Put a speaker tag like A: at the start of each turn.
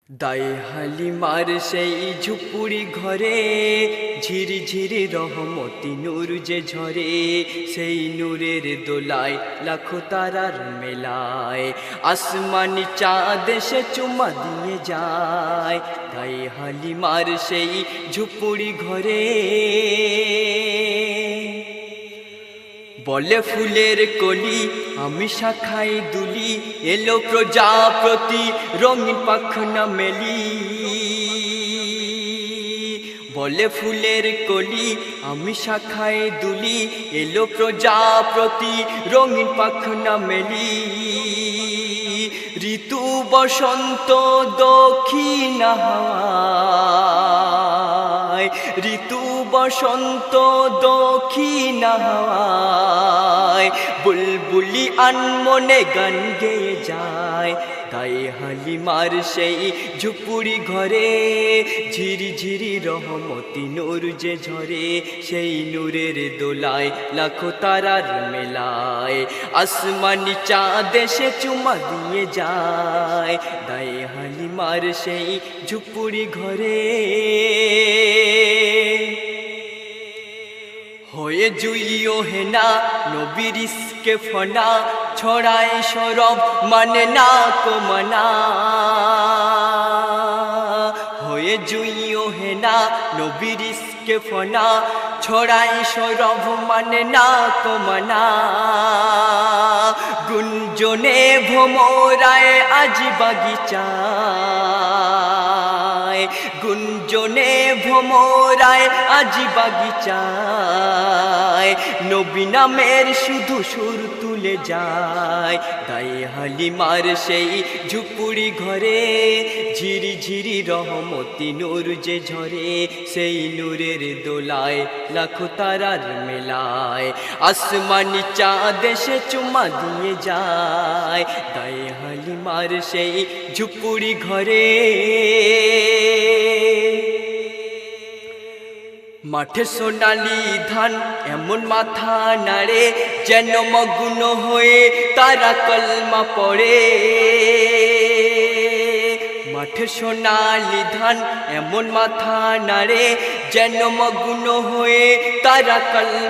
A: দায়ে হালিমার সেই ঝুপুরি ঘরে ঝিরিঝিরি রহমতি নূর যে ঝরে, সেই নূরের দোলায় লাখো তারার মেলায় আসমানি চাঁদ সে চুমা দিয়ে যায়। দায়ে হালিমার সেই ঝুপুরি ঘরে বলে ফুলের কলি আমি শাখায় দুলি, এলো প্রজাপতি রঙিন পাখনা মেলি। বলে ফুলের কলি আমি শাখায় দুলি, এলো প্রজাপতি রঙিন পাখনা মেলি। ঋতু বসন্ত দক্ষিণ হাওয়ায়, ঋতু বসন্ত দক্ষিণ হাওয়ায় বুলবুলি আনমনে গান গেয়ে যায়। দায়ে হালিমার সেই ঝুপুরি ঘরে ঝিরিঝিরি রহমতি নূর যে ঝরে, সেই নূরের দোলায় লাখো তারার মেলায় আসমানি চাঁদ সে চুমা দিয়ে যায়। দায়ে হালিমার সেই ঝুপুরি ঘরে হয়ে জুইও হেনা নবীর ইশকে ফনা, ছড়ায় সরব মানে না কমানা। হয়ে জুইও হেনা নবীর ইশকে ফনা, ছড়ায় সরব মানে না কমানা। গুঞ্জনে ভোমরায় আজ বাগিচায়, গুঞ্জনে ভোমরায় আজ বাগিচায় নবী নামের শুধু সুর তুলে যায়। দায়ে হালিমার সেই ঝুপুরি ঘরে ঝিরিঝিরি রহমতি নূর যে ঝরে, সেই নূরের দোলায় লাখো তারার মেলায় আসমানি চাঁদ সে চুমা দিয়ে যায়। দায়ে হালিমার সেই ঝুপুরি ঘরে মাঠে সোনালি ধান এমন মাথা নাড়ে, যেন মগ্ন হয়ে তারা কলমা পড়ে। মাঠে সোনালি ধান এমন মাথা নাড়ে, যেন মগ্ন হয়ে তারা কলমা